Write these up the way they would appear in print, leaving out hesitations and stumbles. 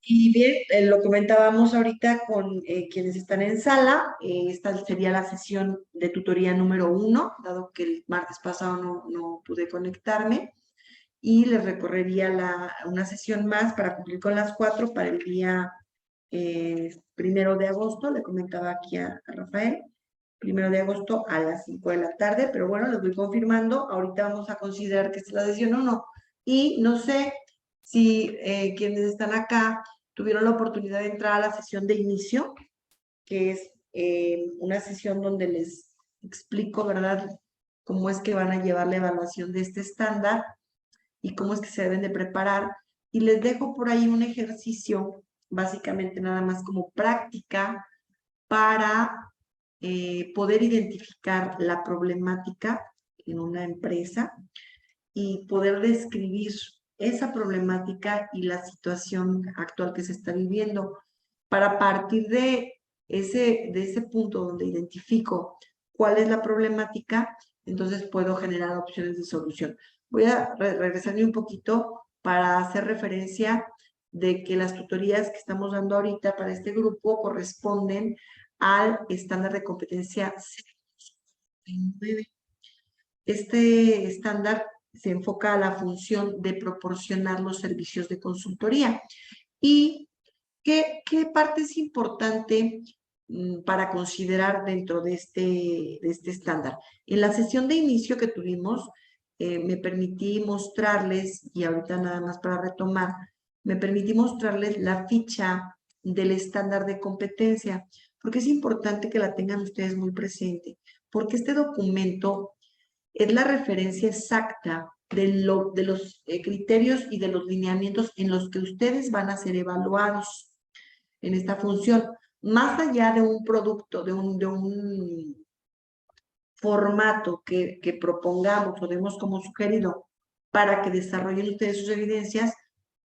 Y bien, lo comentábamos ahorita con quienes están en sala. Esta sería la sesión de tutoría número 1, dado que el martes pasado no pude conectarme. Y les recorrería una sesión más para cumplir con las 4 para el día 1 de agosto. Le comentaba aquí a Rafael, 1 de agosto a las 5 de la tarde. Pero bueno, les voy confirmando. Ahorita vamos a considerar que esta es la sesión o no. Y no sé si quienes están acá tuvieron la oportunidad de entrar a la sesión de inicio, que es una sesión donde les explico, ¿verdad?, cómo es que van a llevar la evaluación de este estándar y cómo es que se deben de preparar. Y les dejo por ahí un ejercicio, básicamente nada más como práctica, para poder identificar la problemática en una empresa y poder describir esa problemática y la situación actual que se está viviendo. Para partir de ese punto donde identifico cuál es la problemática, entonces puedo generar opciones de solución. Voy a regresarme un poquito para hacer referencia de que las tutorías que estamos dando ahorita para este grupo corresponden al estándar de competencia 049. Este estándar se enfoca a la función de proporcionar los servicios de consultoría. ¿Y qué parte es importante para considerar dentro de este estándar? En la sesión de inicio que tuvimos, me permití mostrarles, y ahorita nada más para retomar, me permití mostrarles la ficha del estándar de competencia, porque es importante que la tengan ustedes muy presente, porque este documento es la referencia exacta de los criterios y de los lineamientos en los que ustedes van a ser evaluados en esta función. Más allá de un producto, de un formato que propongamos o demos como sugerido para que desarrollen ustedes sus evidencias,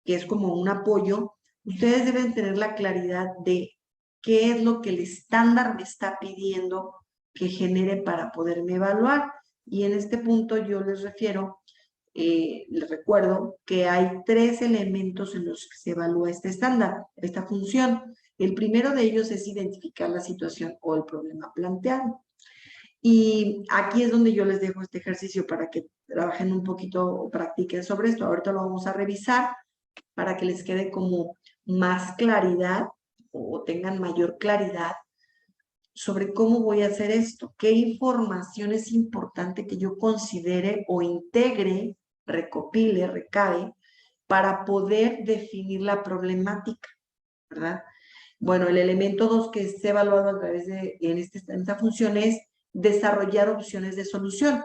que es como un apoyo, ustedes deben tener la claridad de qué es lo que el estándar me está pidiendo que genere para poderme evaluar. Y en este punto yo les recuerdo que hay 3 elementos en los que se evalúa este estándar, esta función. El primero de ellos es identificar la situación o el problema planteado. Y aquí es donde yo les dejo este ejercicio para que trabajen un poquito o practiquen sobre esto. Ahorita lo vamos a revisar para que les quede como más claridad o tengan mayor claridad sobre cómo voy a hacer esto, qué información es importante que yo considere o integre, recopile, recabe, para poder definir la problemática, ¿verdad? Bueno, el elemento 2 que es evaluado a través de en esta función es desarrollar opciones de solución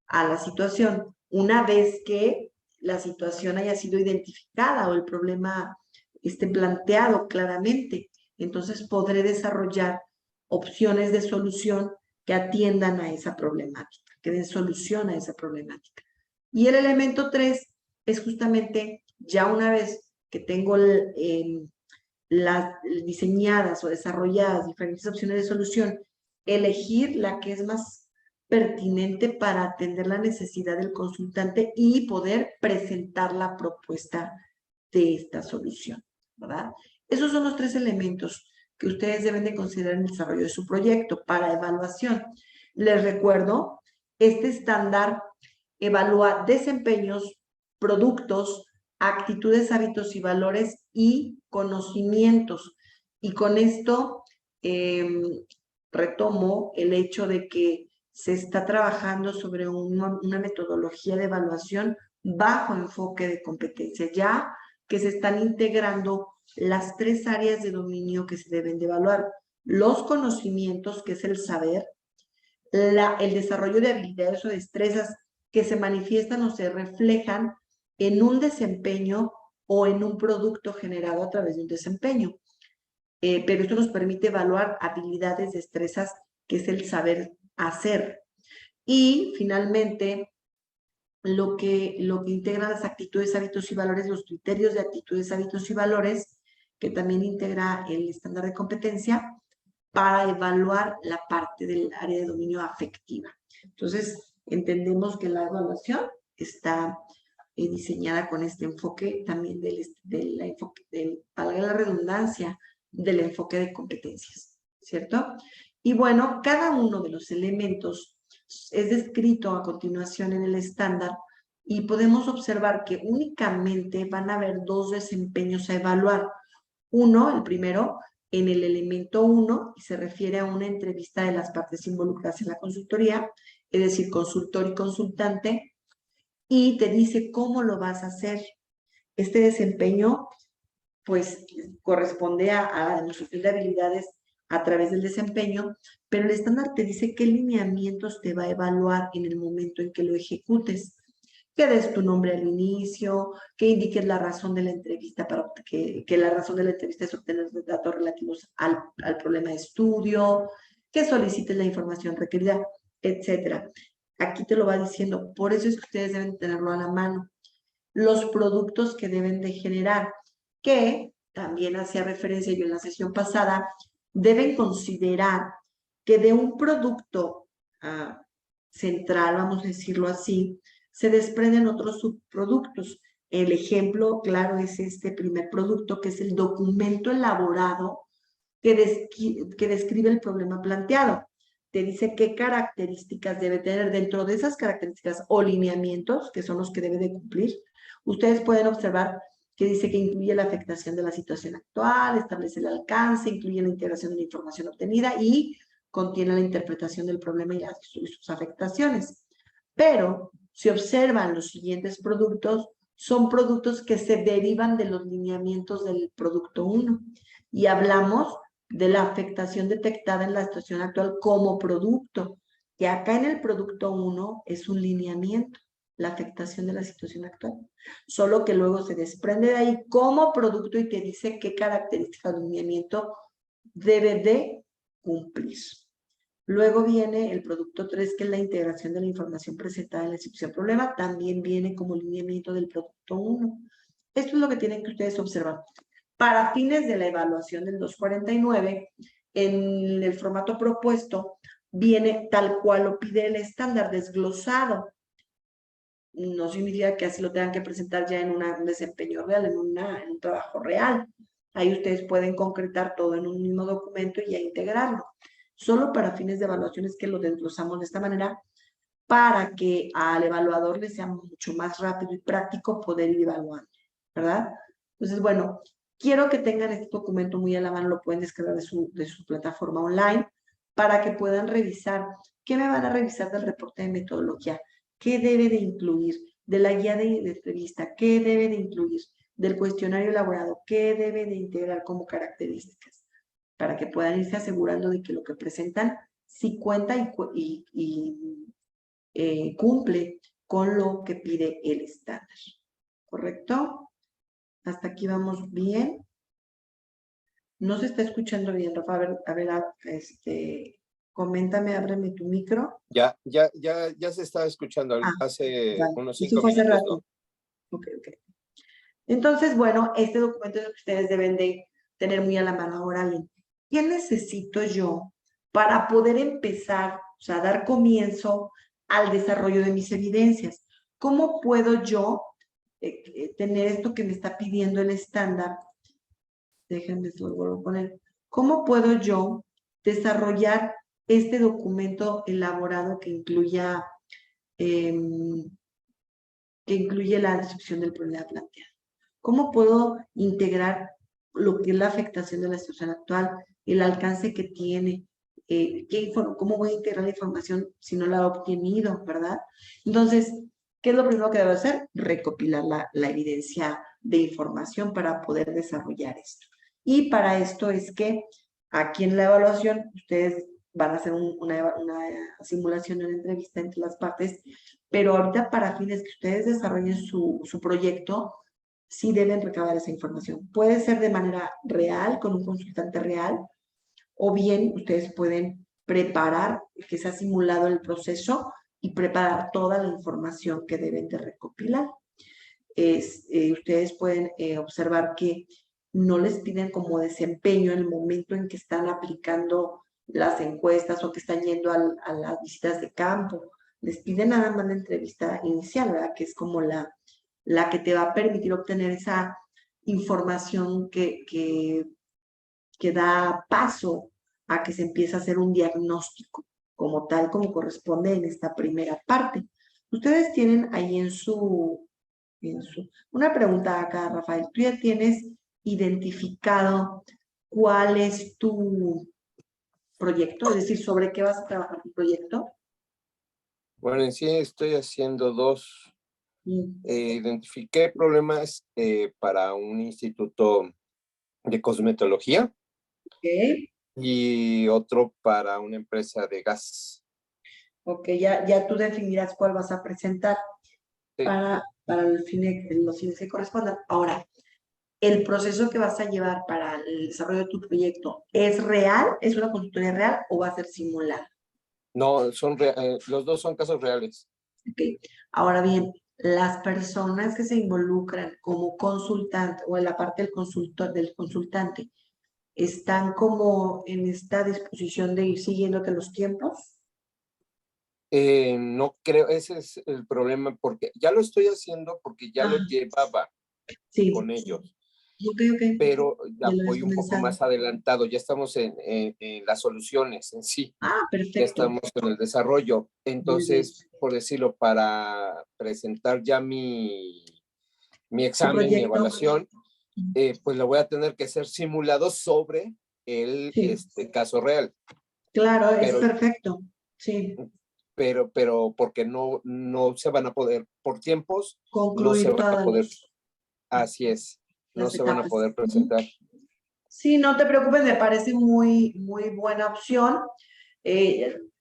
a la situación. Una vez que la situación haya sido identificada o el problema esté planteado claramente, entonces podré desarrollar opciones de solución que atiendan a esa problemática, que den solución a esa problemática. Y el elemento 3 es justamente ya una vez que tengo las diseñadas o desarrolladas diferentes opciones de solución, elegir la que es más pertinente para atender la necesidad del consultante y poder presentar la propuesta de esta solución, ¿verdad? Esos son los 3 elementos que ustedes deben de considerar en el desarrollo de su proyecto para evaluación. Les recuerdo, este estándar evalúa desempeños, productos, actitudes, hábitos y valores y conocimientos. Y con esto retomo el hecho de que se está trabajando sobre una metodología de evaluación bajo enfoque de competencia, ya que se están integrando las 3 áreas de dominio que se deben de evaluar. Los conocimientos, que es el saber, el desarrollo de habilidades o destrezas que se manifiestan o se reflejan en un desempeño o en un producto generado a través de un desempeño. Pero esto nos permite evaluar habilidades, destrezas, que es el saber hacer. Y finalmente, lo que integra las actitudes, hábitos y valores, los criterios de actitudes, hábitos y valores, que también integra el estándar de competencia, para evaluar la parte del área de dominio afectiva. Entonces, entendemos que la evaluación está diseñada con este enfoque también valga la redundancia, del enfoque de competencias, ¿cierto? Y bueno, cada uno de los elementos es descrito a continuación en el estándar y podemos observar que únicamente van a haber dos desempeños a evaluar. Uno, el primero, en el elemento 1, y se refiere a una entrevista de las partes involucradas en la consultoría, es decir, consultor y consultante, y te dice cómo lo vas a hacer. Este desempeño, pues, corresponde a la demostración de habilidades a través del desempeño, pero el estándar te dice qué lineamientos te va a evaluar en el momento en que lo ejecutes. Que des tu nombre al inicio, que indiques la razón de la entrevista, para que la razón de la entrevista es obtener datos relativos al problema de estudio, que solicites la información requerida, etc. Aquí te lo va diciendo, por eso es que ustedes deben tenerlo a la mano. Los productos que deben de generar, que también hacía referencia yo en la sesión pasada, deben considerar que de un producto central, vamos a decirlo así, se desprenden otros subproductos. El ejemplo claro es este primer producto, que es el documento elaborado que describe el problema planteado. Te dice qué características debe tener. Dentro de esas características o lineamientos, que son los que debe de cumplir, ustedes pueden observar que dice que incluye la afectación de la situación actual, establece el alcance, incluye la integración de la información obtenida y contiene la interpretación del problema y sus afectaciones. Pero si observan los siguientes productos, son productos que se derivan de los lineamientos del producto 1 y hablamos de la afectación detectada en la situación actual como producto, que acá en el producto 1 es un lineamiento, la afectación de la situación actual, solo que luego se desprende de ahí como producto y te dice qué características del lineamiento debe de cumplir. Luego viene el producto 3, que es la integración de la información presentada en la institución problema, también viene como lineamiento del producto 1. Esto es lo que tienen que ustedes observar. Para fines de la evaluación del 249, en el formato propuesto, viene tal cual lo pide el estándar, desglosado. No significa que así lo tengan que presentar ya en un desempeño real, en un trabajo real. Ahí ustedes pueden concretar todo en un mismo documento y ya integrarlo. Solo para fines de evaluación es que lo desglosamos de esta manera para que al evaluador le sea mucho más rápido y práctico poder ir evaluando, ¿verdad? Entonces, bueno, quiero que tengan este documento muy a la mano, lo pueden descargar de su plataforma online para que puedan revisar. ¿Qué me van a revisar del reporte de metodología? ¿Qué debe de incluir? De la guía de entrevista, ¿qué debe de incluir? Del cuestionario elaborado, ¿qué debe de integrar como características? Para que puedan irse asegurando de que lo que presentan sí cuenta y cumple con lo que pide el estándar. ¿Correcto? Hasta aquí vamos bien. No se está escuchando bien, Rafa. A ver, coméntame, ábreme tu micro. Ya se estaba escuchando hace vale. unos Eso 5 fue hace minutos, rato. ¿no? Ok. Entonces, bueno, este documento es lo que ustedes deben de tener muy a la mano. Ahora bien, ¿qué necesito yo para poder empezar, o sea, dar comienzo al desarrollo de mis evidencias? ¿Cómo puedo yo tener esto que me está pidiendo el estándar? Déjenme, lo vuelvo a poner. ¿Cómo puedo yo desarrollar este documento elaborado que incluya la descripción del problema planteado? ¿Cómo puedo integrar lo que es la afectación de la situación actual, el alcance que tiene, cómo voy a integrar la información si no la he obtenido, ¿verdad? Entonces, ¿qué es lo primero que debo hacer? Recopilar la evidencia de información para poder desarrollar esto. Y para esto es que aquí en la evaluación ustedes van a hacer una simulación de una entrevista entre las partes, pero ahorita para fines que ustedes desarrollen su proyecto, sí deben recabar esa información. Puede ser de manera real, con un consultante real, o bien ustedes pueden preparar, que se ha simulado el proceso, y preparar toda la información que deben de recopilar. Ustedes pueden observar que no les piden como desempeño en el momento en que están aplicando las encuestas o que están yendo a las visitas de campo. Les piden nada más la entrevista inicial, ¿verdad? Que es como la la que te va a permitir obtener esa información que da paso a que se empiece a hacer un diagnóstico como tal, como corresponde en esta primera parte. Ustedes tienen ahí una pregunta acá, Rafael. ¿Tú ya tienes identificado cuál es tu proyecto? Es decir, ¿sobre qué vas a trabajar tu proyecto? Bueno, en sí estoy haciendo dos. Mm, Identifiqué problemas para un instituto de cosmetología ok, y otro para una empresa de gas. ok, ya tú definirás cuál vas a presentar Sí. para los fines que correspondan. Ahora, ¿el proceso que vas a llevar para el desarrollo de tu proyecto es real? ¿Es una consultoría real o va a ser simulada? No, los dos son casos reales. Ok. Ahora bien, las personas que se involucran como consultante o en la parte del consultante, ¿están como en esta disposición de ir siguiéndote los tiempos? No creo, ese es el problema, porque ya lo estoy haciendo porque ya lo Ah, llevaba sí. con ellos, Ok, ok. pero Ya ya lo habías voy un poco comenzado. más adelantado, ya estamos en las soluciones en sí, Ah, ya perfecto. estamos en el desarrollo. Muy bien. Entonces, por decirlo, para presentar ya mi Tu examen, mi proyecto. evaluación, pues lo voy a tener que hacer simulado sobre el Sí, caso real, claro, es pero perfecto. Sí, pero porque no se van a poder, por tiempos, no se concluir van a todas poder, así es, no las se van a etapas. poder presentar. Sí, no te preocupes, me parece muy, muy buena opción,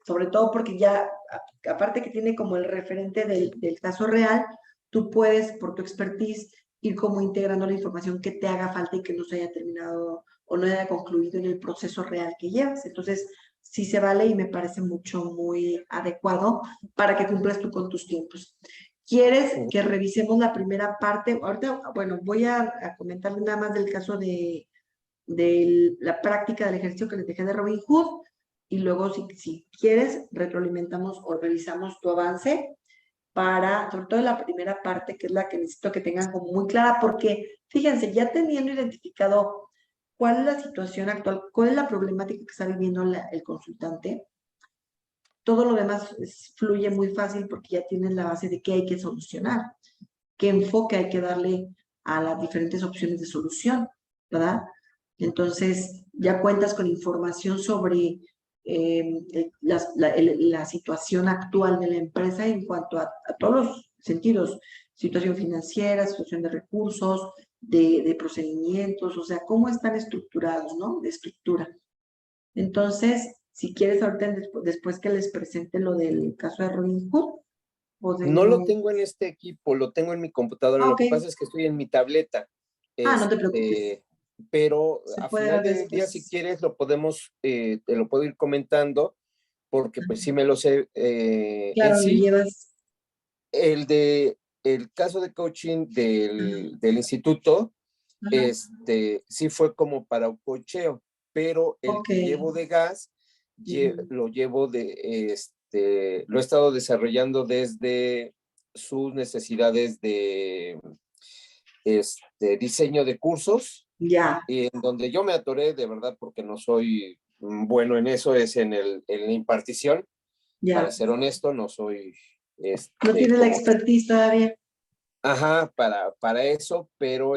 sobre todo porque ya, aparte que tiene como el referente del caso real, tú puedes, por tu expertise, ir como integrando la información que te haga falta y que no se haya terminado o no haya concluido en el proceso real que llevas. Entonces, sí se vale y me parece mucho, muy adecuado para que cumplas tú con tus tiempos. ¿Quieres que revisemos la primera parte? Ahorita, bueno, voy a comentarle nada más del caso de la práctica del ejercicio que les dejé de Robin Hood y luego si quieres retroalimentamos o revisamos tu avance para, sobre todo la primera parte que es la que necesito que tengan como muy clara porque fíjense, ya teniendo identificado cuál es la situación actual, cuál es la problemática que está viviendo el consultante, todo lo demás fluye muy fácil porque ya tienen la base de qué hay que solucionar, qué enfoque hay que darle a las diferentes opciones de solución, ¿verdad? Entonces, ya cuentas con información sobre la situación actual de la empresa en cuanto a todos los sentidos, situación financiera, situación de recursos, de procedimientos, o sea, cómo están estructurados, ¿no? De estructura. Entonces, si quieres, ahorita después que les presente lo del caso de Robin Hood, No lo podemos... tengo en este equipo, lo tengo en mi computadora. Ah, Lo ok. que pasa es que estoy en mi tableta. Ah, no te preocupes. Pero Se a puede final ver del día, si después. quieres, te lo puedo ir comentando, porque pues sí me lo sé. En Claro, lo sí, llevas. el caso de coaching del instituto, Ajá. sí fue como para un cocheo, pero el Ok. que llevo de gas, Ujú. lo llevo lo he estado desarrollando desde sus necesidades de diseño de cursos, Ya, y en donde yo me atoré de verdad porque no soy bueno en eso, es en la impartición. Para ya. ser honesto, no soy No tienes la como, expertise todavía. ajá, para eso, pero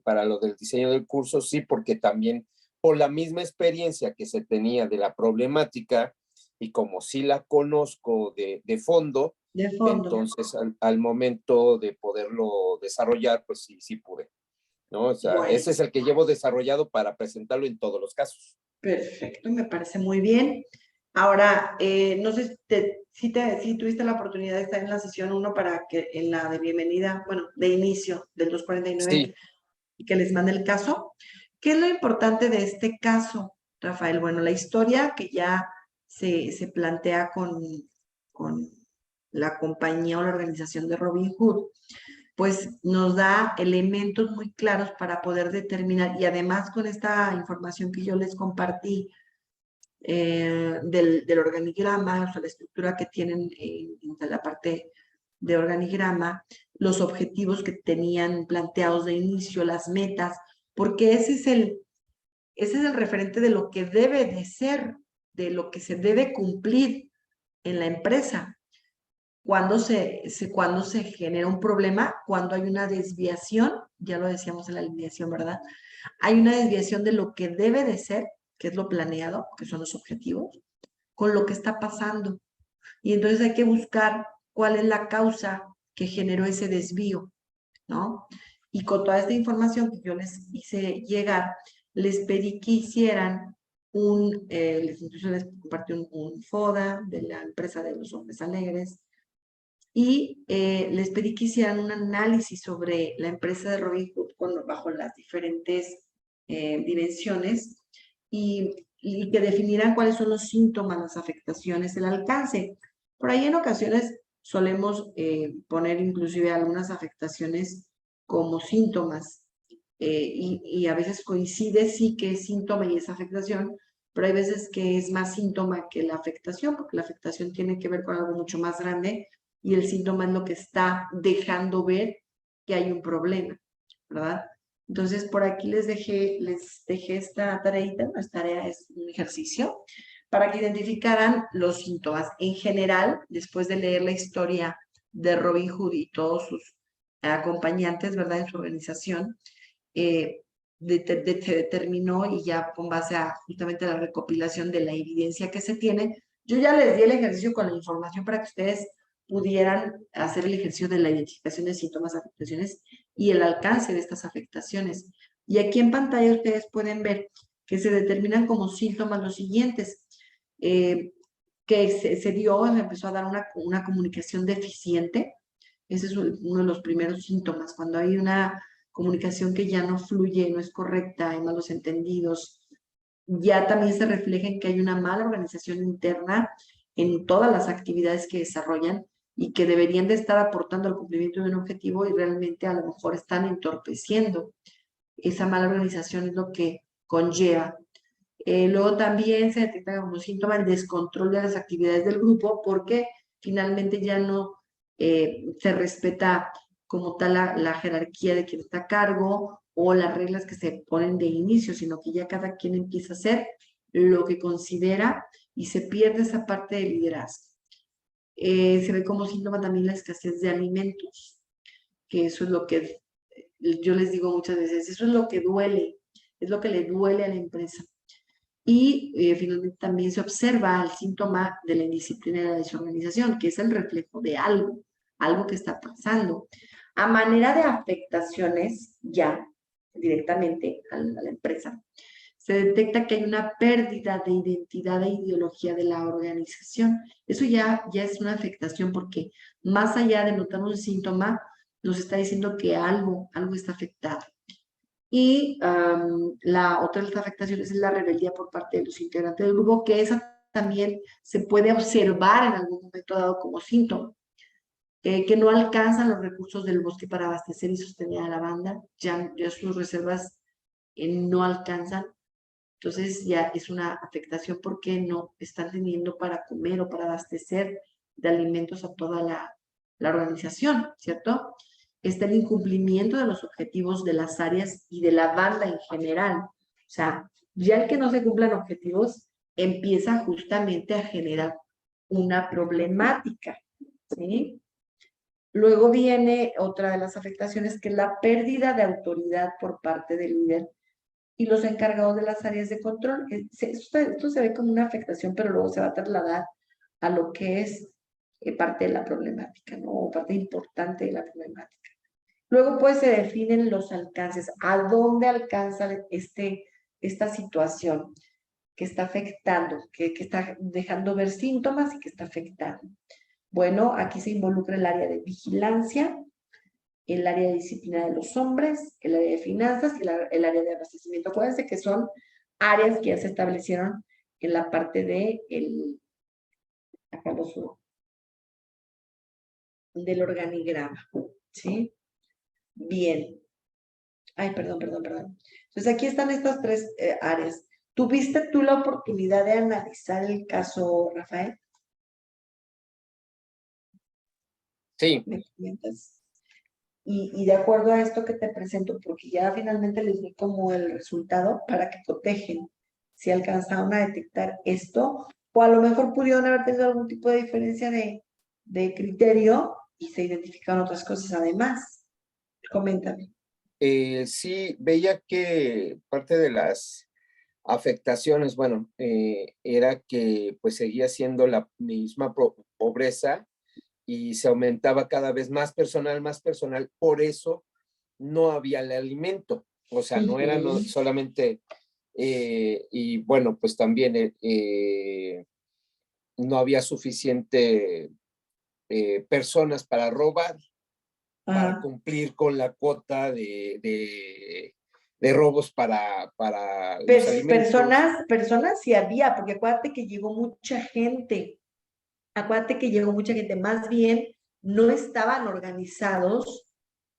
para lo del diseño del curso sí, porque también por la misma experiencia que se tenía de la problemática y como sí la conozco de fondo, De fondo. entonces al momento de poderlo desarrollar, pues sí pude, ¿no? O sea, Bueno, ese es el que llevo desarrollado para presentarlo en todos los casos. perfecto, me parece muy bien. Ahora, no sé si tuviste la oportunidad de estar en la sesión 1 para que en la de bienvenida, bueno, de inicio del 249 Sí, y que les mande el caso. ¿Qué es lo importante de este caso, Rafael? Bueno, la historia que ya se plantea con la compañía o la organización de Robin Hood, pues nos da elementos muy claros para poder determinar, y además con esta información que yo les compartí del organigrama, o sea, la estructura que tienen en la parte de organigrama, los objetivos que tenían planteados de inicio, las metas, porque ese es el referente de lo que debe de ser, de lo que se debe cumplir en la empresa. Cuando se genera un problema, cuando hay una desviación, ya lo decíamos en la alineación, ¿verdad? Hay una desviación de lo que debe de ser, que es lo planeado, que son los objetivos, con lo que está pasando. Y entonces hay que buscar cuál es la causa que generó ese desvío, ¿no? Y con toda esta información que yo les hice llegar, les pedí que hicieran les compartí un FODA de la empresa de los Hombres Alegres, y les pedí que hicieran un análisis sobre la empresa de Robin Hood bajo las diferentes dimensiones y que definieran cuáles son los síntomas, las afectaciones, el alcance. Por ahí en ocasiones solemos poner inclusive algunas afectaciones como síntomas y a veces coincide sí que es síntoma y es afectación, pero hay veces que es más síntoma que la afectación, porque la afectación tiene que ver con algo mucho más grande y el síntoma es lo que está dejando ver que hay un problema, ¿verdad? Entonces, por aquí les dejé esta tareita, no es tarea, es un ejercicio, para que identificaran los síntomas. En general, después de leer la historia de Robin Hood y todos sus acompañantes, ¿verdad? En su organización, se determinó y ya con base a justamente la recopilación de la evidencia que se tiene, yo ya les di el ejercicio con la información para que ustedes pudieran hacer el ejercicio de la identificación de síntomas, afectaciones y el alcance de estas afectaciones. Y aquí en pantalla ustedes pueden ver que se determinan como síntomas los siguientes, que se empezó a dar una comunicación deficiente. Ese es uno de los primeros síntomas, cuando hay una comunicación que ya no fluye, no es correcta, hay malos entendidos. Ya también se refleja en que hay una mala organización interna en todas las actividades que desarrollan y que deberían de estar aportando al cumplimiento de un objetivo y realmente a lo mejor están entorpeciendo. Esa mala organización es lo que conlleva. Luego también se detecta como síntoma el descontrol de las actividades del grupo porque finalmente ya no se respeta como tal la jerarquía de quien está a cargo o las reglas que se ponen de inicio, sino que ya cada quien empieza a hacer lo que considera y se pierde esa parte de liderazgo. Se ve como síntoma también la escasez de alimentos, que eso es lo que yo les digo muchas veces, eso es lo que duele, es lo que le duele a la empresa. Y finalmente también se observa el síntoma de la indisciplina y la desorganización, que es el reflejo de algo que está pasando. A manera de afectaciones ya directamente a la empresa, se detecta que hay una pérdida de identidad e ideología de la organización. Eso ya es una afectación porque más allá de notar un síntoma, nos está diciendo que algo está afectado. Y la otra de las afectaciones es la rebeldía por parte de los integrantes del grupo, que esa también se puede observar en algún momento dado como síntoma. Que no alcanzan los recursos del bosque para abastecer y sostener a la banda, ya sus reservas no alcanzan, entonces ya es una afectación porque no están teniendo para comer o para abastecer de alimentos a toda la organización, ¿cierto? Está el incumplimiento de los objetivos de las áreas y de la banda en general. O sea, ya el que no se cumplan objetivos empieza justamente a generar una problemática, ¿sí? Luego viene otra de las afectaciones, que es la pérdida de autoridad por parte del líder y los encargados de las áreas de control. Esto se ve como una afectación, pero luego se va a trasladar a lo que es parte de la problemática, ¿no? O parte importante de la problemática. Luego, pues, se definen los alcances. ¿A dónde alcanza esta situación que está afectando, que está dejando ver síntomas y que está afectando? Bueno, aquí se involucra el área de vigilancia, el área de disciplina de los hombres, el área de finanzas y el área de abastecimiento. Acuérdense que son áreas que ya se establecieron en la parte acá lo subo, del organigrama, ¿sí? Bien. Ay, perdón. Entonces aquí están estas tres áreas. ¿Tuviste tú la oportunidad de analizar el caso, Rafael? Sí. ¿Me comentas? y de acuerdo a esto que te presento, porque ya finalmente les di como el resultado para que cotejen si alcanzaron a detectar esto, o a lo mejor pudieron haber tenido algún tipo de diferencia de criterio y se identificaron otras cosas además. Coméntame. Sí, veía que parte de las afectaciones, bueno, era que pues seguía siendo la misma pobreza y se aumentaba cada vez más personal, por eso no había el alimento, o sea, no era solamente, y bueno, pues también no había suficiente personas para robar, para cumplir con la cuota de robos para los alimentos. Personas sí había, porque acuérdate que llegó mucha gente. Acuérdate que llegó mucha gente. Más bien, no estaban organizados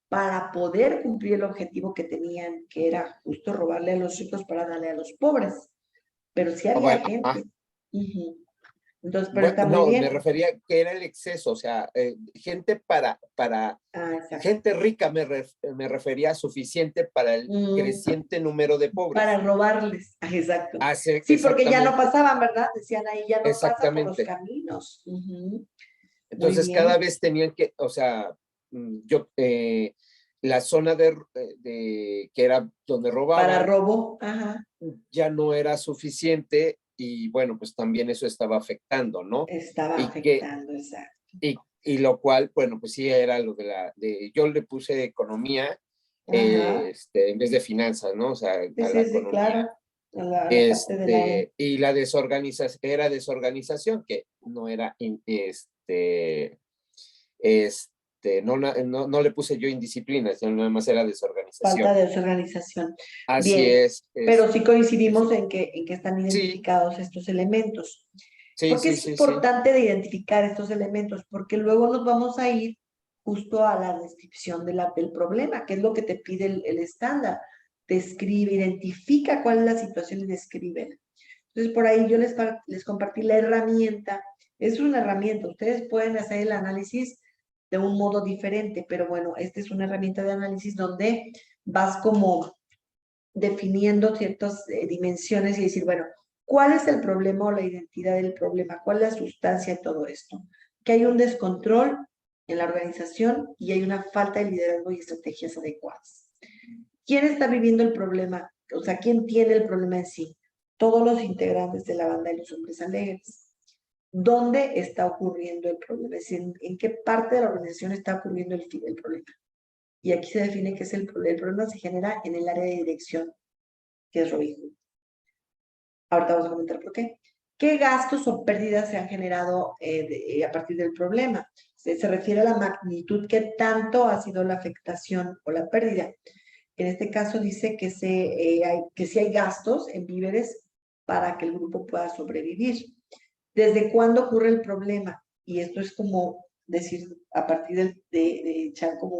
para poder cumplir el objetivo que tenían, que era justo robarle a los ricos para darle a los pobres. Pero sí había Bueno, gente. Entonces, pero bueno, está muy no, bien. me refería que era el exceso, o sea, gente Exacto. gente rica me refería suficiente para el creciente número de Para pobres. robarles. Exacto. Hace Sí, porque ya no exactamente, pasaban, ¿verdad? Decían ahí, ya no pasa por los exactamente. caminos. Muy Entonces, cada bien. vez tenían que, o sea, yo, la zona que era donde Para robaban, robo. Ajá. ya no era suficiente y bueno, pues también eso estaba afectando, ¿no? Estaba Y que, afectando, exacto. y lo cual, bueno, pues sí era lo yo le puse economía, Ajá. en vez de finanzas, ¿no? O sea, Sí, a la sí, sí, claro. economía. La parte de la E. Y la desorganización, era desorganización, que no era, no le puse yo indisciplina, sino nada más era Falta desorganización. de desorganización. Así Bien, es, pero sí coincidimos en que están sí, identificados estos elementos. sí, ¿Por qué sí, es sí, sí. importante de identificar estos elementos? Porque luego nos vamos a ir justo a la descripción del problema, que es lo que te pide el estándar. Describe, identifica cuál es la situación y describe. Entonces, por ahí yo les compartí la herramienta. Es una herramienta. Ustedes pueden hacer el análisis de un modo diferente, pero bueno, esta es una herramienta de análisis donde vas como definiendo ciertas dimensiones y decir, bueno, ¿cuál es el problema o la identidad del problema? ¿Cuál es la sustancia de todo esto? Que hay un descontrol en la organización y hay una falta de liderazgo y estrategias adecuadas. ¿Quién está viviendo el problema? O sea, ¿quién tiene el problema en sí? Todos los integrantes de la banda de los hombres alegres. ¿Dónde está ocurriendo el problema? Es decir, ¿en qué parte de la organización está ocurriendo el problema? Y aquí se define que es el problema se genera en el área de dirección, que es Robin Hood. Ahorita vamos a comentar por qué. ¿Qué gastos o pérdidas se han generado a partir del problema? Se refiere a la magnitud que tanto ha sido la afectación o la pérdida. En este caso dice que sí hay gastos en víveres para que el grupo pueda sobrevivir. ¿Desde cuándo ocurre el problema? Y esto es como decir, a partir de echar como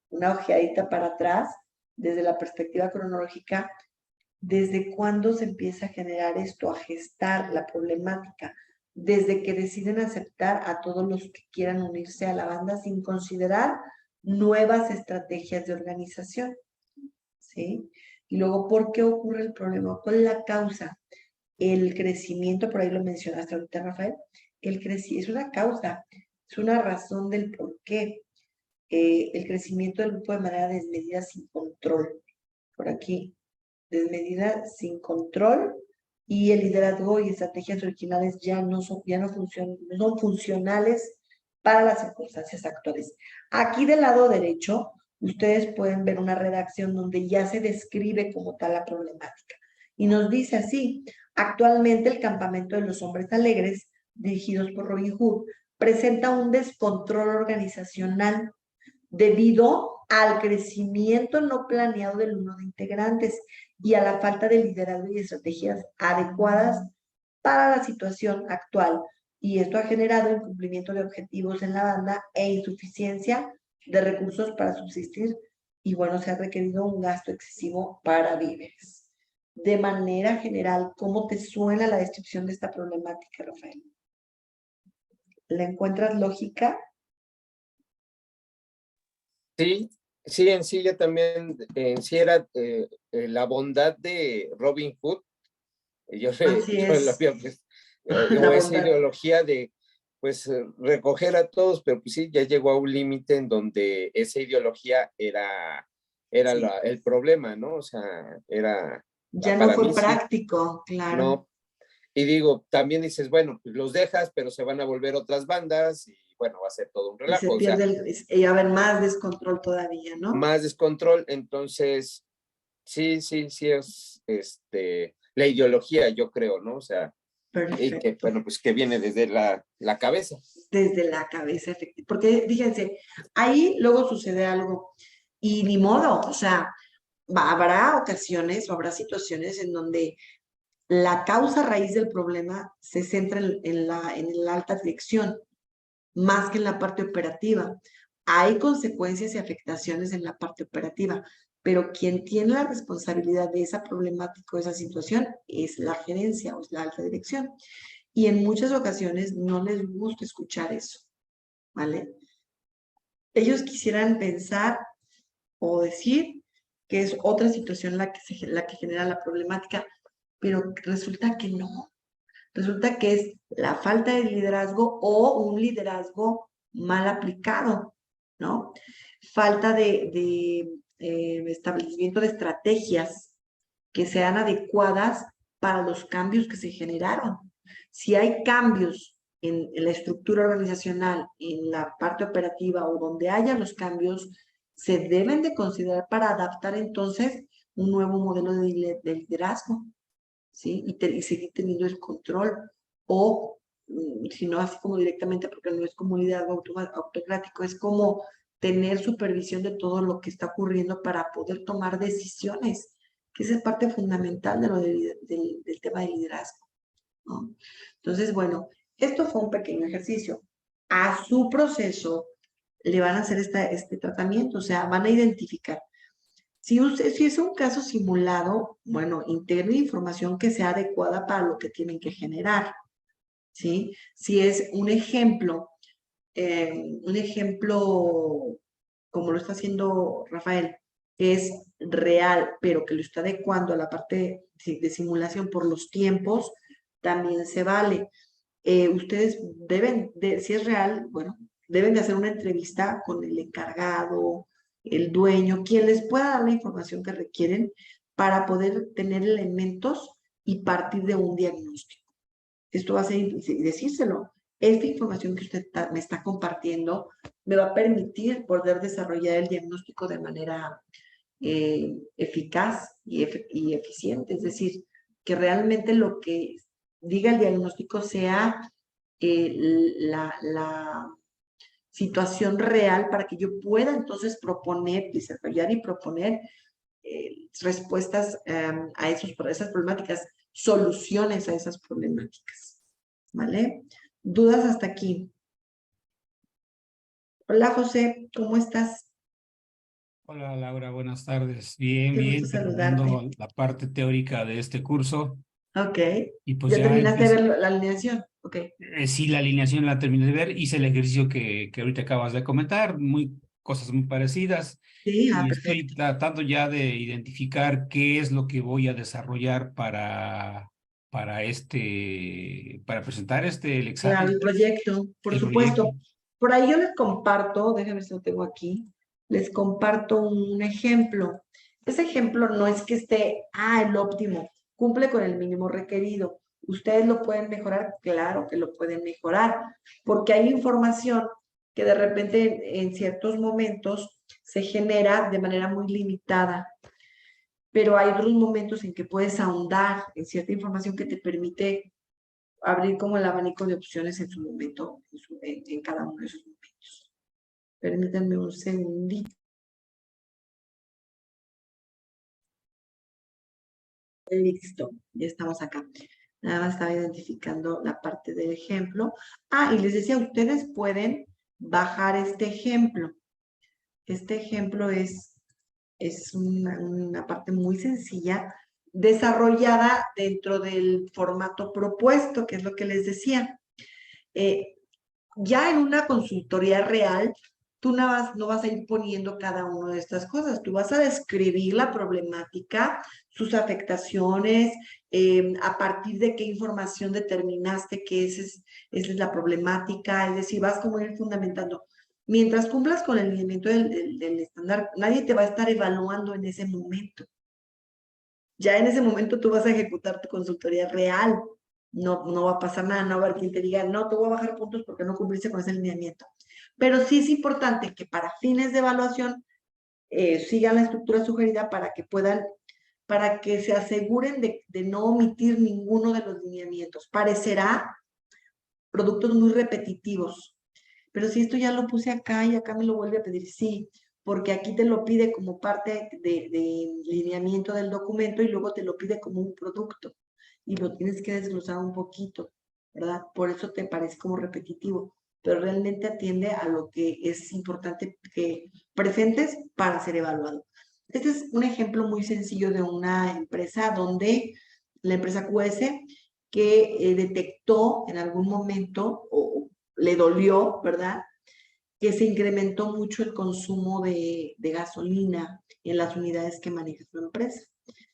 una ojeadita para atrás, desde la perspectiva cronológica, ¿desde cuándo se empieza a generar esto, a gestar la problemática? Desde que deciden aceptar a todos los que quieran unirse a la banda sin considerar nuevas estrategias de organización, ¿sí? Y luego, ¿por qué ocurre el problema? ¿Cuál es la causa? El crecimiento, por ahí lo mencionaste ahorita, Rafael, es una causa, es una razón del por qué. El crecimiento del grupo de manera desmedida sin control. Por aquí, desmedida sin control y el liderazgo y estrategias originales no son funcionales para las circunstancias actuales. Aquí del lado derecho, ustedes pueden ver una redacción donde ya se describe como tal la problemática. Y nos dice así, actualmente el campamento de los hombres alegres, dirigidos por Robin Hood, presenta un descontrol organizacional debido al crecimiento no planeado del número de integrantes y a la falta de liderazgo y estrategias adecuadas para la situación actual. Y esto ha generado incumplimiento de objetivos en la banda e insuficiencia de recursos para subsistir. Y bueno, se ha requerido un gasto excesivo para víveres. De manera general, ¿cómo te suena la descripción de esta problemática, Rafael? ¿La encuentras lógica? Sí, sí, en sí ya también, en sí era la bondad de Robin Hood. Yo, Así yo lo es, había, pues, la o esa bondad. ideología de, pues, recoger a todos, pero pues sí, ya llegó a un límite en donde esa ideología era Sí. el problema, ¿no? O sea, era, Ya no para mí fue sí, práctico, claro. no. Y digo, también dices, bueno, pues los dejas, pero se van a volver otras bandas y bueno, va a ser todo un Y se relajo, o sea, pierde y va a haber más descontrol todavía, ¿no? más descontrol, entonces sí, sí, sí es la ideología, yo creo, ¿no? O sea, y que, Perfecto. bueno, pues que viene desde la cabeza. Desde la cabeza, efectivamente. Porque fíjense, ahí luego sucede algo y ni modo, o sea, habrá ocasiones o habrá situaciones en donde la causa raíz del problema se centra en la alta dirección, más que en la parte operativa. Hay consecuencias y afectaciones en la parte operativa, pero quien tiene la responsabilidad de esa problemática o esa situación es la gerencia o es la alta dirección. Y en muchas ocasiones no les gusta escuchar eso, ¿vale? Ellos quisieran pensar o decir que es otra situación la que genera la problemática, pero resulta que no. Resulta que es la falta de liderazgo o un liderazgo mal aplicado, ¿no? Falta de establecimiento de estrategias que sean adecuadas para los cambios que se generaron. Si hay cambios en la estructura organizacional, en la parte operativa o donde haya los cambios, se deben de considerar para adaptar entonces un nuevo modelo de liderazgo, ¿sí? Y seguir teniendo el control. O, si no así como directamente, porque no es como liderazgo autocrático, es como tener supervisión de todo lo que está ocurriendo para poder tomar decisiones, que esa es parte fundamental de del tema de liderazgo, ¿no? Entonces, bueno, esto fue un pequeño ejercicio. A su proceso le van a hacer este tratamiento, o sea, van a identificar. Si es un caso simulado, bueno, integre información que sea adecuada para lo que tienen que generar, ¿sí? Si es un ejemplo como lo está haciendo Rafael, que es real, pero que lo está adecuando a la parte de simulación por los tiempos, también se vale. Ustedes si es real, bueno, deben de hacer una entrevista con el encargado, el dueño, quien les pueda dar la información que requieren para poder tener elementos y partir de un diagnóstico. Esto va a ser, y decírselo, esta información que usted me está compartiendo me va a permitir poder desarrollar el diagnóstico de manera eficaz y eficiente. Es decir, que realmente lo que diga el diagnóstico sea la situación real para que yo pueda entonces proponer, desarrollar y proponer respuestas a esas problemáticas, soluciones a esas problemáticas. ¿Vale? ¿Dudas hasta aquí? Hola José, ¿cómo estás? Hola Laura, buenas tardes. Bien, Qué gusto bien, saludarte. terminando la parte teórica de este curso Ok. y pues ¿Ya ya terminaste de empiezo. ver la alineación? Ok. Sí, la alineación la terminé de ver, hice el ejercicio que ahorita acabas de comentar, cosas muy parecidas Sí, y estoy perfecto. tratando ya de identificar qué es lo que voy a desarrollar para presentar el Claro, el examen, proyecto, por el proyecto. supuesto. Por ahí yo les comparto, déjenme ver si lo tengo aquí, les comparto un ejemplo. Ese ejemplo no es que esté, el óptimo, cumple con el mínimo requerido. ¿Ustedes lo pueden mejorar? Claro que lo pueden mejorar, porque hay información que de repente en ciertos momentos se genera de manera muy limitada, pero hay otros momentos en que puedes ahondar en cierta información que te permite abrir como el abanico de opciones en su momento, en cada uno de esos momentos. Permítanme un segundito. Listo, ya estamos acá. Nada más estaba identificando la parte del ejemplo. Y les decía, ustedes pueden bajar este ejemplo. Este ejemplo es una parte muy sencilla, desarrollada dentro del formato propuesto, que es lo que les decía. Ya en una consultoría real, tú no vas a ir poniendo cada una de estas cosas, tú vas a describir la problemática, sus afectaciones, a partir de qué información determinaste que esa es la problemática, es decir, vas como a ir fundamentando. Mientras cumplas con el lineamiento del estándar, nadie te va a estar evaluando en ese momento. Ya en ese momento tú vas a ejecutar tu consultoría real. No va a pasar nada, no va a haber quien te diga, no, te voy a bajar puntos porque no cumpliste con ese lineamiento. Pero sí es importante que para fines de evaluación sigan la estructura sugerida para que se aseguren de no omitir ninguno de los lineamientos. Parecerá productos muy repetitivos, pero si esto ya lo puse acá y acá me lo vuelve a pedir, sí, porque aquí te lo pide como parte de lineamiento del documento y luego te lo pide como un producto y lo tienes que desglosar un poquito, ¿verdad? Por eso te parece como repetitivo, pero realmente atiende a lo que es importante que presentes para ser evaluado. Este es un ejemplo muy sencillo de una empresa donde la empresa QS que detectó en algún momento o le dolió, ¿verdad? Que se incrementó mucho el consumo de gasolina en las unidades que maneja su empresa.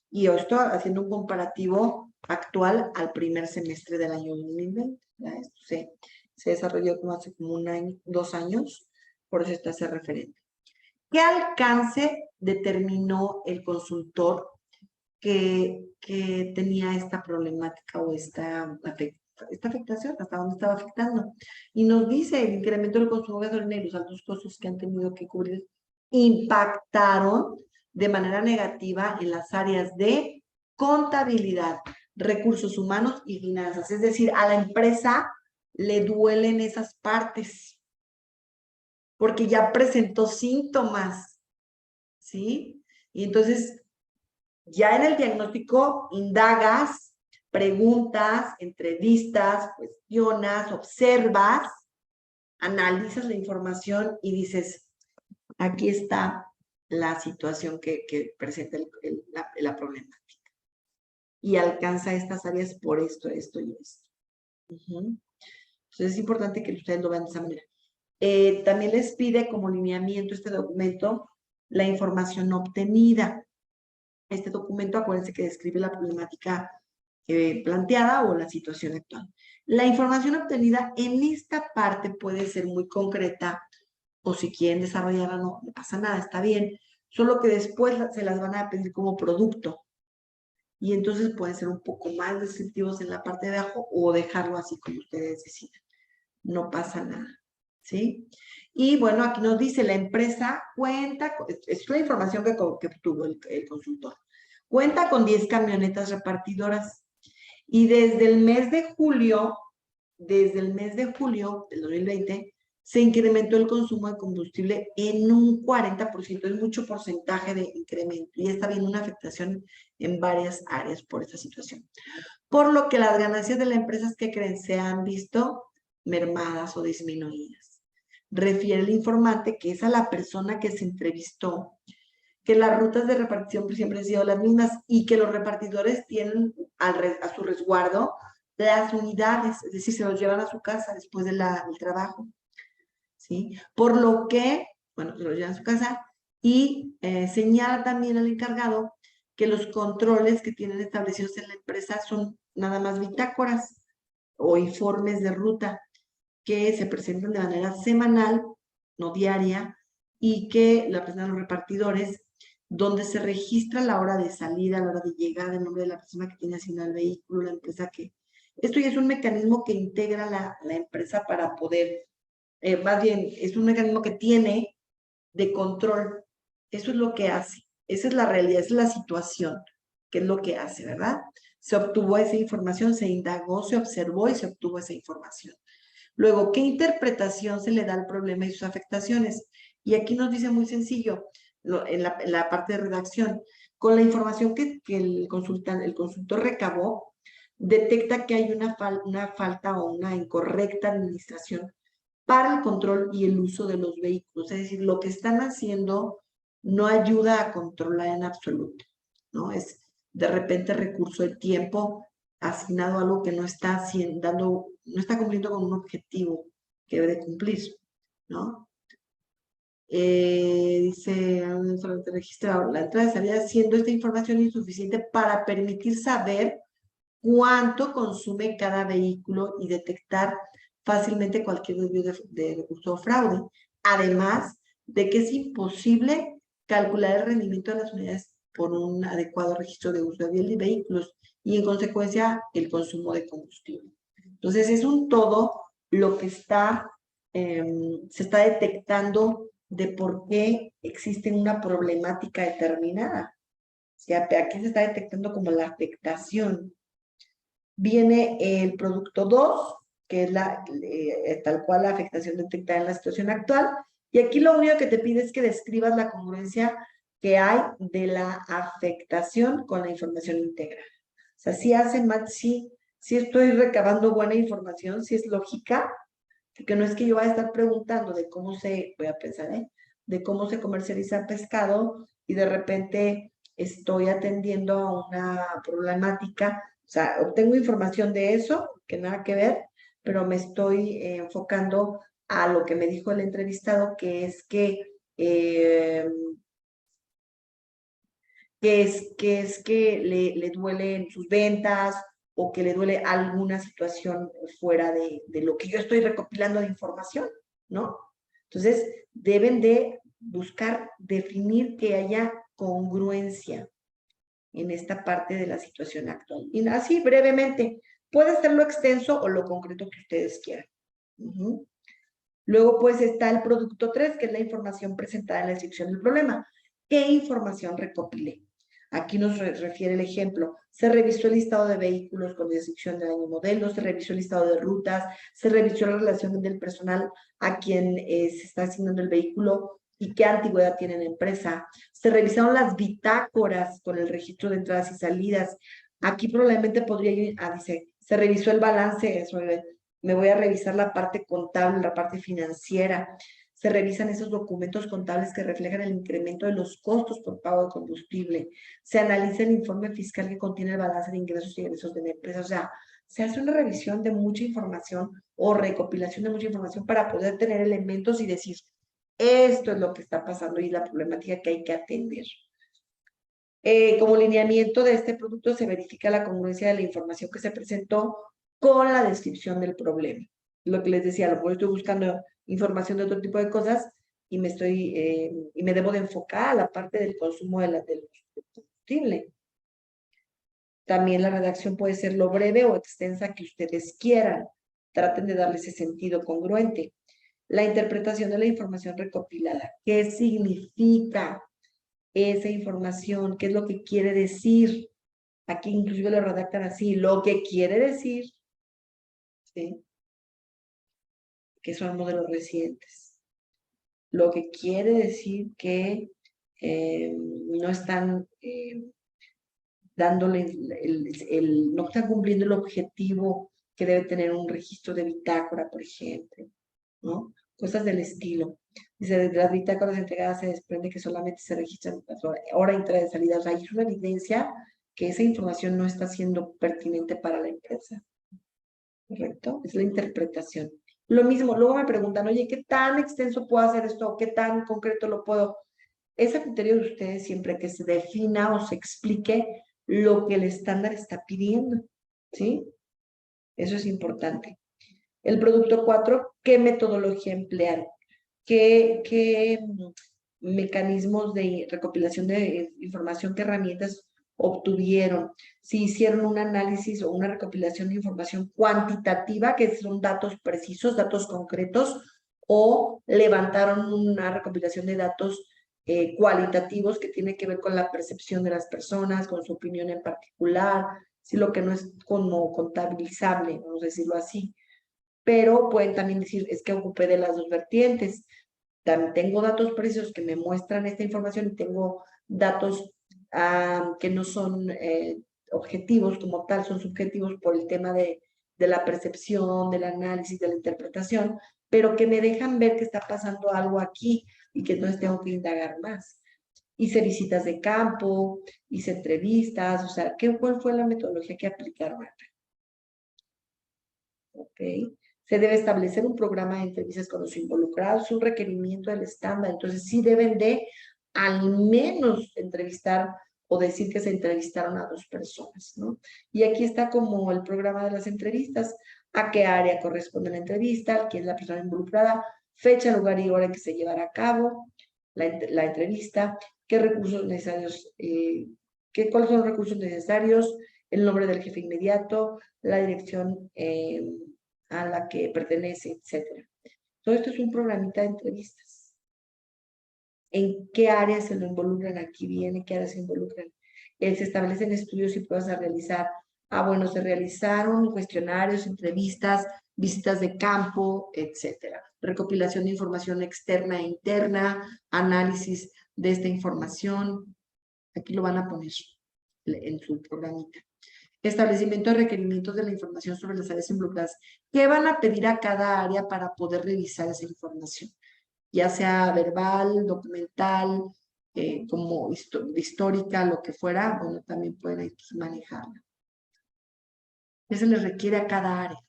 Y esto haciendo un comparativo actual al primer semestre del año 2020. Esto se desarrolló como hace como 1 año, 2 años, por eso está ese referente. ¿Qué alcance determinó el consultor que tenía esta problemática o esta afectación, hasta dónde estaba afectando? Y nos dice, el incremento del consumo de gasolina y los altos costos que han tenido que cubrir impactaron de manera negativa en las áreas de contabilidad, recursos humanos y finanzas. Es decir, a la empresa le duelen esas partes porque ya presentó síntomas, ¿sí? Y entonces, ya en el diagnóstico indagas, preguntas, entrevistas, cuestionas, observas, analizas la información y dices, aquí está la situación que presenta la problemática. Y alcanza estas áreas por esto y esto. Entonces es importante que ustedes lo vean de esa manera. También les pide como lineamiento este documento la información obtenida. Este documento, acuérdense que describe la problemática planteada o la situación actual. La información obtenida en esta parte puede ser muy concreta o si quieren desarrollarla no pasa nada, está bien. Solo que después se las van a pedir como producto. Y entonces pueden ser un poco más descriptivos en la parte de abajo o dejarlo así como ustedes decidan. No pasa nada, ¿sí? Y bueno, aquí nos dice, la empresa cuenta, es la información que obtuvo el consultor, cuenta con 10 camionetas repartidoras y desde el mes de julio del 2020, se incrementó el consumo de combustible en un 40%, es mucho porcentaje de incremento y está habiendo una afectación en varias áreas por esta situación. Por lo que las ganancias de las empresas que creen se han visto mermadas o disminuidas. Refiere el informante que es a la persona que se entrevistó, que las rutas de repartición siempre han sido las mismas y que los repartidores tienen a su resguardo las unidades, es decir, se los llevan a su casa después del trabajo, ¿sí? Por lo que, bueno, se los llevan a su casa y señala también al encargado que los controles que tienen establecidos en la empresa son nada más bitácoras o informes de ruta que se presentan de manera semanal, no diaria, y que la presentan los repartidores, donde se registra la hora de salida, la hora de llegada, el nombre de la persona que tiene asignado el vehículo, la empresa que... Esto ya es un mecanismo que integra la empresa para poder, más bien, es un mecanismo que tiene de control. Eso es lo que hace. Esa es la realidad, esa es la situación, que es lo que hace, ¿verdad? Se obtuvo esa información, se indagó, se observó y se obtuvo esa información. Luego, ¿qué interpretación se le da al problema y sus afectaciones? Y aquí nos dice muy sencillo, en la parte de redacción, con la información que el consultor recabó, detecta que hay una falta o una incorrecta administración para el control y el uso de los vehículos. Es decir, lo que están haciendo no ayuda a controlar en absoluto, ¿no? Es de repente recurso de tiempo asignado a algo que no está no está cumpliendo con un objetivo que debe de cumplir, ¿no? Dice, solamente registrado la entrada y salida, siendo esta información insuficiente para permitir saber cuánto consume cada vehículo y detectar fácilmente cualquier desvío de uso o fraude. Además de que es imposible calcular el rendimiento de las unidades por un adecuado registro de uso de vehículos y en consecuencia el consumo de combustible. Entonces es un todo lo que se está detectando de por qué existe una problemática determinada. O sea, aquí se está detectando como la afectación. Viene el producto 2, que es tal cual la afectación detectada en la situación actual. Y aquí lo único que te pide es que describas la congruencia que hay de la afectación con la información integral. O sea, si hacen match, sí estoy recabando buena información, si es lógica, porque no es que yo vaya a estar preguntando de cómo voy a pensar, de cómo se comercializa pescado y de repente estoy atendiendo a una problemática. O sea, obtengo información de eso, que nada que ver, pero me estoy enfocando a lo que me dijo el entrevistado, que es que le duelen sus ventas o que le duele alguna situación fuera de lo que yo estoy recopilando de información, ¿no? Entonces, deben de buscar definir que haya congruencia en esta parte de la situación actual. Y así, brevemente, puede ser lo extenso o lo concreto que ustedes quieran. Luego, pues, está el producto 3, que es la información presentada en la descripción del problema. ¿Qué información recopilé? Aquí nos refiere el ejemplo. Se revisó el listado de vehículos con descripción de año y modelo, se revisó el listado de rutas, se revisó la relación del personal a quien se está asignando el vehículo y qué antigüedad tiene la empresa. Se revisaron las bitácoras con el registro de entradas y salidas. Aquí probablemente podría ir, dice, se revisó el balance, me voy a revisar la parte contable, la parte financiera. Se revisan esos documentos contables que reflejan el incremento de los costos por pago de combustible. Se analiza el informe fiscal que contiene el balance de ingresos y egresos de la empresa. O sea, se hace una revisión de mucha información o recopilación de mucha información para poder tener elementos y decir, esto es lo que está pasando y la problemática que hay que atender. Como lineamiento de este producto se verifica la congruencia de la información que se presentó con la descripción del problema. Lo que les decía, a lo mejor estoy buscando información de otro tipo de cosas y me debo de enfocar a la parte del consumo del combustible. También la redacción puede ser lo breve o extensa que ustedes quieran. Traten de darle ese sentido congruente. La interpretación de la información recopilada. ¿Qué significa esa información? ¿Qué es lo que quiere decir? Aquí inclusive lo redactan así, lo que quiere decir, ¿sí? Que son modelos recientes. Lo que quiere decir que no están dándole no están cumpliendo el objetivo que debe tener un registro de bitácora, por ejemplo, ¿no? Cosas del estilo. Dice, desde las bitácoras entregadas se desprende que solamente se registran hora de entrada y salida. O sea, hay una evidencia que esa información no está siendo pertinente para la empresa. ¿Correcto? Es la interpretación. Lo mismo, luego me preguntan, oye, ¿qué tan extenso puedo hacer esto? ¿Qué tan concreto lo puedo? Es a criterio de ustedes siempre que se defina o se explique lo que el estándar está pidiendo, ¿sí? Eso es importante. El producto 4, ¿qué metodología emplean? ¿Qué mecanismos de recopilación de información, qué herramientas obtuvieron? Si hicieron un análisis o una recopilación de información cuantitativa, que son datos precisos, datos concretos, o levantaron una recopilación de datos cualitativos que tiene que ver con la percepción de las personas, con su opinión en particular, si lo que no es como contabilizable, vamos a decirlo así. Pero pueden también decir, es que ocupé de las dos vertientes. Tengo datos precisos que me muestran esta información y tengo datos que no son objetivos como tal, son subjetivos por el tema de la percepción, del análisis, de la interpretación, pero que me dejan ver que está pasando algo aquí y que entonces tengo que indagar más. Hice visitas de campo, hice entrevistas, o sea, ¿cuál fue la metodología que aplicaron acá? Ok. Se debe establecer un programa de entrevistas con los involucrados, un requerimiento del estándar. Entonces, sí deben de al menos entrevistar o decir que se entrevistaron a 2 personas, ¿no? Y aquí está como el programa de las entrevistas, a qué área corresponde la entrevista, quién es la persona involucrada, fecha, lugar y hora en que se llevará a cabo la entrevista, qué recursos necesarios, cuáles son los recursos necesarios, el nombre del jefe inmediato, la dirección a la que pertenece, etc. Todo esto es un programita de entrevistas. ¿En qué áreas se lo involucran? Aquí viene, ¿qué áreas se involucran? Se establecen estudios y pruebas a realizar. Bueno, se realizaron cuestionarios, entrevistas, visitas de campo, etcétera. Recopilación de información externa e interna, análisis de esta información. Aquí lo van a poner en su programita. Establecimiento de requerimientos de la información sobre las áreas involucradas. ¿Qué van a pedir a cada área para poder revisar esa información? Ya sea verbal, documental, como histórica, lo que fuera, bueno, también pueden aquí manejarla. Eso les requiere a cada área.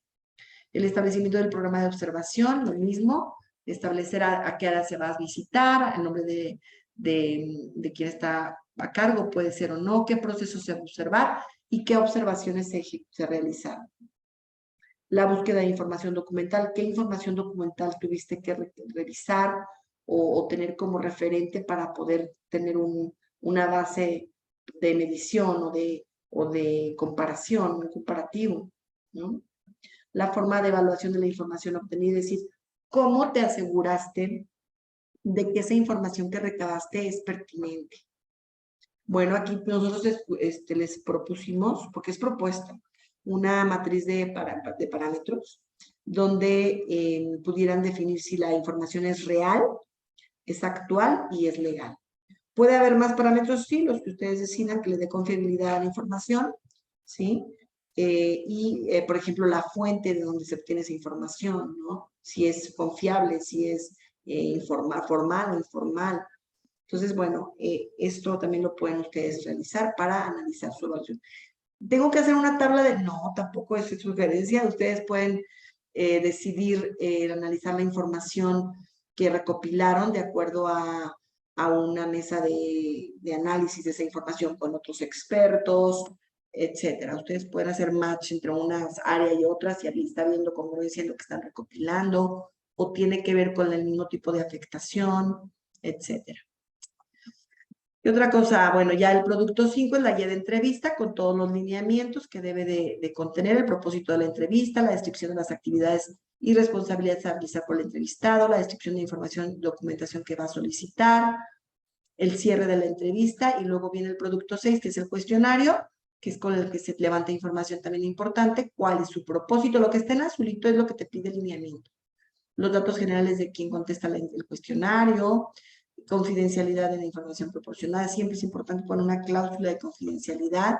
El establecimiento del programa de observación, lo mismo, establecer a qué área se va a visitar, el nombre de quien está a cargo, puede ser o no, qué procesos se va a observar y qué observaciones se realizaron. La búsqueda de información documental, qué información documental tuviste que revisar o tener como referente para poder tener una base de medición o de comparación, un comparativo, ¿no? La forma de evaluación de la información obtenida, es decir, cómo te aseguraste de que esa información que recabaste es pertinente. Bueno, aquí nosotros les propusimos, porque es propuesta, una matriz de parámetros donde pudieran definir si la información es real, es actual y es legal. ¿Puede haber más parámetros? Sí, los que ustedes decidan que le dé confiabilidad a la información, ¿sí? Por ejemplo, la fuente de donde se obtiene esa información, ¿no? Si es confiable, si es formal o informal. Entonces, bueno, esto también lo pueden ustedes realizar para analizar su evaluación. ¿Tengo que hacer una tabla de...? No, tampoco es sugerencia. Ustedes pueden decidir analizar la información que recopilaron de acuerdo a una mesa de análisis de esa información con otros expertos, etcétera. Ustedes pueden hacer match entre unas áreas y otras y ahí está viendo congruencia en lo que están recopilando o tiene que ver con el mismo tipo de afectación, etcétera. Y otra cosa, bueno, ya el producto 5 es la guía de entrevista con todos los lineamientos que debe de contener el propósito de la entrevista, la descripción de las actividades y responsabilidades a realizar por el entrevistado, la descripción de información y documentación que va a solicitar, el cierre de la entrevista y luego viene el producto 6, que es el cuestionario, que es con el que se levanta información también importante, cuál es su propósito, lo que está en azulito es lo que te pide el lineamiento. Los datos generales de quien contesta el cuestionario, confidencialidad de la información proporcionada. Siempre es importante poner una cláusula de confidencialidad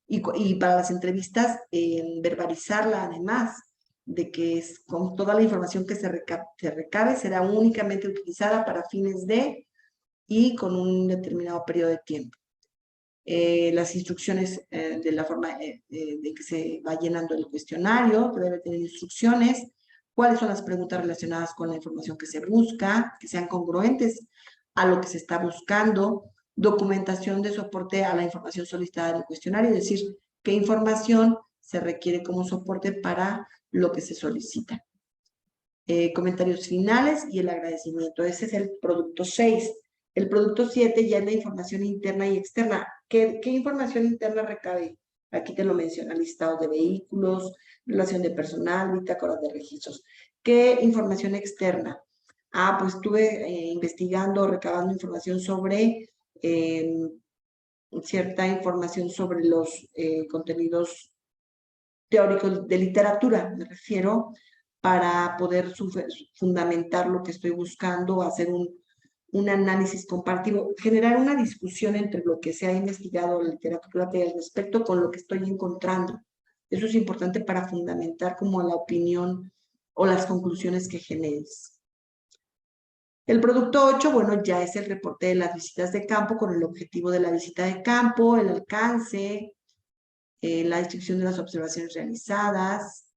y para las entrevistas verbalizarla además de que con toda la información que se recabe será únicamente utilizada para fines de y con un determinado periodo de tiempo. Las instrucciones de la forma de que se va llenando el cuestionario, que debe tener instrucciones, cuáles son las preguntas relacionadas con la información que se busca, que sean congruentes a lo que se está buscando, documentación de soporte a la información solicitada en el cuestionario, es decir, qué información se requiere como soporte para lo que se solicita. Comentarios finales y el agradecimiento. Ese es el producto 6. El producto 7 ya es la información interna y externa. ¿Qué información interna recabe? Aquí te lo menciona, listados de vehículos, relación de personal, bitácoras de registros. ¿Qué información externa? Pues estuve investigando, recabando información sobre cierta información sobre los contenidos teóricos de literatura, me refiero, para poder fundamentar lo que estoy buscando, hacer un análisis comparativo, generar una discusión entre lo que se ha investigado en literatura al respecto con lo que estoy encontrando. Eso es importante para fundamentar como la opinión o las conclusiones que generes. El producto 8, bueno, ya es el reporte de las visitas de campo con el objetivo de la visita de campo, el alcance, la descripción de las observaciones realizadas,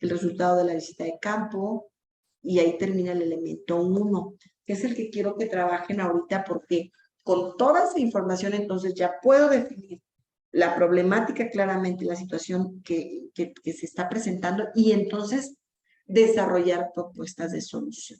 el resultado de la visita de campo, y ahí termina el elemento 1, que es el que quiero que trabajen ahorita, porque con toda esa información entonces ya puedo definir la problemática claramente, la situación que se está presentando, y entonces desarrollar propuestas de solución,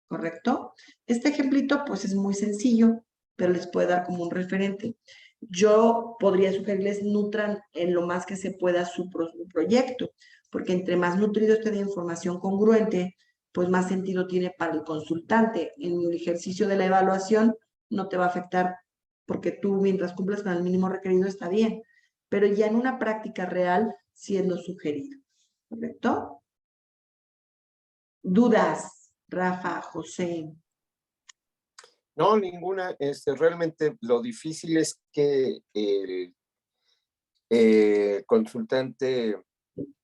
¿correcto? Este ejemplito pues es muy sencillo, pero les puede dar como un referente. Yo podría sugerirles nutran en lo más que se pueda su proyecto, porque entre más nutrido esté de información congruente, pues más sentido tiene para el consultante. En el ejercicio de la evaluación no te va a afectar porque tú mientras cumplas con el mínimo requerido está bien, pero ya en una práctica real sí es lo sugerido, ¿correcto? ¿Dudas, Rafa, José? No, ninguna. Realmente lo difícil es que el consultante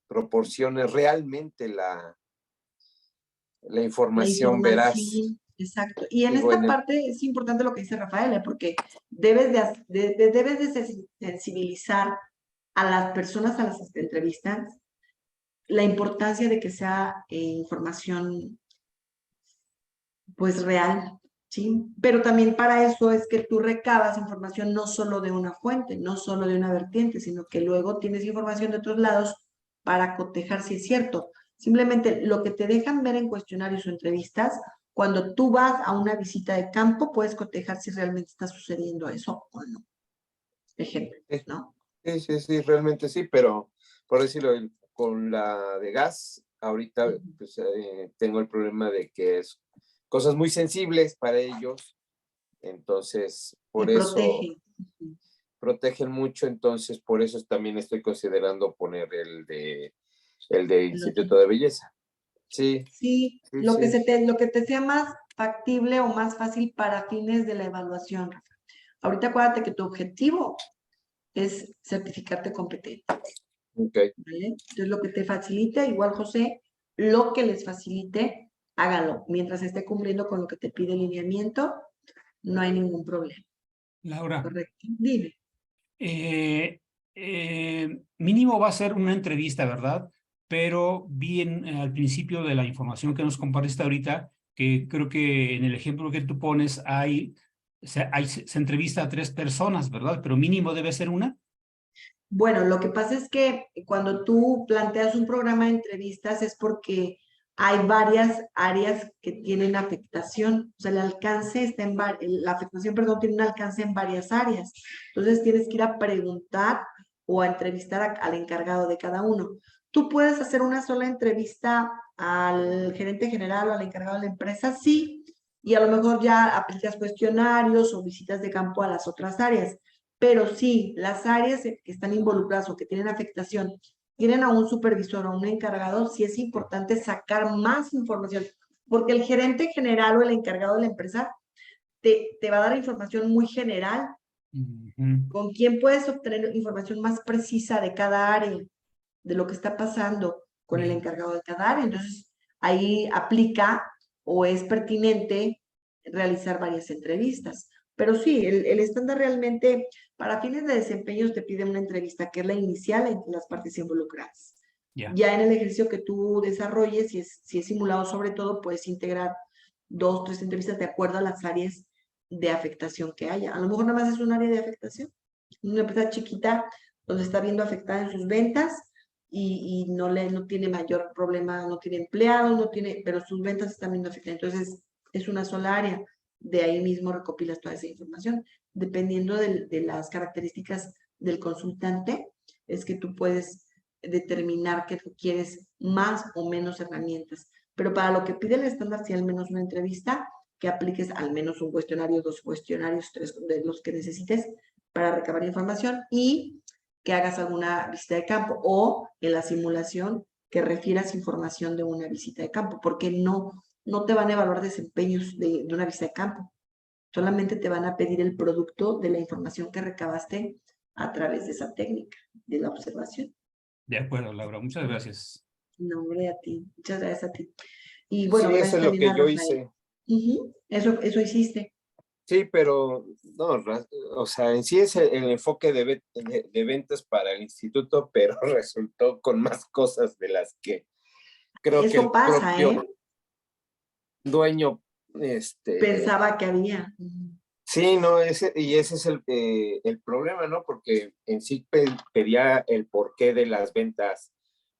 proporcione realmente la La información veraz. información, exacto. Y en Digo, esta parte es importante lo que dice Rafael, porque debes de sensibilizar a las personas a las que te entrevistan la importancia de que sea información pues real, ¿sí? Pero también para eso es que tú recabas información no solo de una fuente, no solo de una vertiente, sino que luego tienes información de otros lados para cotejar si es cierto. Simplemente lo que te dejan ver en cuestionarios o entrevistas, cuando tú vas a una visita de campo, puedes cotejar si realmente está sucediendo eso o no. Ejemplo, ¿no? Sí, realmente sí, pero por decirlo, con la de gas, ahorita pues, tengo el problema de que es cosas muy sensibles para ellos, entonces Me por eso protege. protegen mucho, entonces por eso también estoy considerando poner el de El otro. Instituto de Belleza. Sí, Sí, sí, sí. lo que te sea más factible o más fácil para fines de la evaluación, Rafa. Ahorita acuérdate que tu objetivo es certificarte competente, Ok. ¿vale? Entonces, lo que te facilite, igual José, lo que les facilite, hágalo. Mientras esté cumpliendo con lo que te pide el lineamiento, no hay ningún problema. Laura, ¿Correcto? Dime. mínimo va a ser una entrevista, ¿verdad? Pero vi al principio de la información que nos compartiste ahorita, que creo que en el ejemplo que tú pones se entrevista a 3 personas, ¿verdad? Pero mínimo debe ser una. Bueno, lo que pasa es que cuando tú planteas un programa de entrevistas es porque hay varias áreas que tienen afectación, o sea, el alcance está la afectación, perdón, tiene un alcance en varias áreas. Entonces tienes que ir a preguntar o a entrevistar al encargado de cada uno. Tú puedes hacer una sola entrevista al gerente general o al encargado de la empresa, sí, y a lo mejor ya aplicas cuestionarios o visitas de campo a las otras áreas. Pero sí, las áreas que están involucradas o que tienen afectación tienen a un supervisor o un encargado, sí es importante sacar más información, porque el gerente general o el encargado de la empresa te va a dar información muy general, con quién puedes obtener información más precisa de cada área, de lo que está pasando con el Bien. encargado de cada área. Entonces, ahí aplica o es pertinente realizar varias entrevistas. Pero sí, el estándar realmente, para fines de desempeño, te pide una entrevista, que es la inicial entre las partes involucradas. Ya. Ya en el ejercicio que tú desarrolles, si es simulado sobre todo, puedes integrar 2, 3 entrevistas de acuerdo a las áreas de afectación que haya. A lo mejor nada más es un área de afectación. Una empresa chiquita donde está viendo afectada en sus ventas y no tiene mayor problema, no tiene empleados, no tiene, pero sus ventas están viendo afectadas. Entonces, es una sola área. De ahí mismo recopilas toda esa información. Dependiendo de las características del consultante, es que tú puedes determinar que tú quieres más o menos herramientas. Pero para lo que pide el estándar, si al menos una entrevista, que apliques al menos un cuestionario, 2 cuestionarios, 3 de los que necesites para recabar información y que hagas alguna visita de campo o en la simulación que refieras información de una visita de campo, porque no te van a evaluar desempeños de una visita de campo, solamente te van a pedir el producto de la información que recabaste a través de esa técnica, de la observación. De acuerdo, Laura. Muchas gracias. No, hombre, a ti. Muchas gracias a ti. Y bueno, Sí, eso gracias es lo también que a yo Rafael. hice. Eso hiciste. Sí, pero no, o sea, en sí es el enfoque de ventas para el instituto, pero resultó con más cosas de las que creo que Eso el pasa, propio dueño, Pensaba que había. sí, no, ese es el problema, ¿no? Porque en sí pedía el porqué de las ventas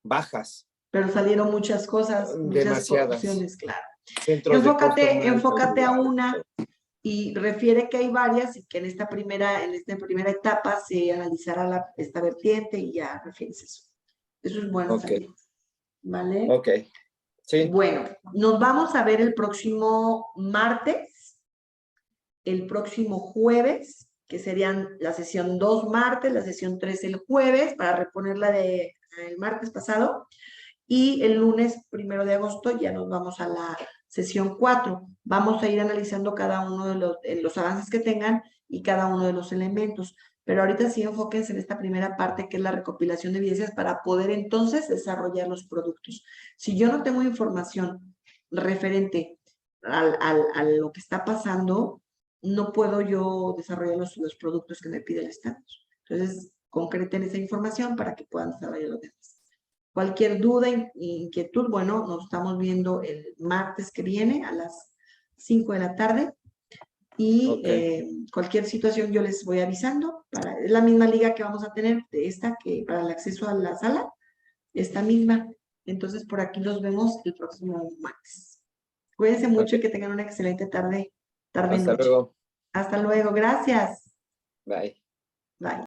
bajas, Pero salieron muchas cosas, muchas demasiadas. opciones, claro. Centros de costos más altos, Enfócate a lugares. una y refiere que hay varias y que en esta primera etapa se analizará esta vertiente y ya refieres eso. Eso es bueno Ok, también. ¿Vale? ok, sí, Bueno, nos vamos a ver el próximo martes, el próximo jueves, que serían la sesión 2 martes, la sesión 3 el jueves, para reponerla del martes pasado. Y el lunes 1 de agosto ya nos vamos a la sesión 4. Vamos a ir analizando cada uno de los avances que tengan y cada uno de los elementos. Pero ahorita sí enfóquense en esta primera parte que es la recopilación de evidencias para poder entonces desarrollar los productos. Si yo no tengo información referente a lo que está pasando, no puedo yo desarrollar los productos que me pide el estatus. Entonces, concreten esa información para que puedan desarrollar los demás. Cualquier duda, inquietud, bueno, nos estamos viendo el martes que viene a las 5 de la tarde y cualquier situación yo les voy avisando. Es la misma liga que vamos a tener de esta que para el acceso a la sala, esta misma. Entonces, por aquí los vemos el próximo martes. Cuídense mucho y que tengan una excelente tarde, hasta noche. luego. Hasta luego, gracias. Bye. Bye.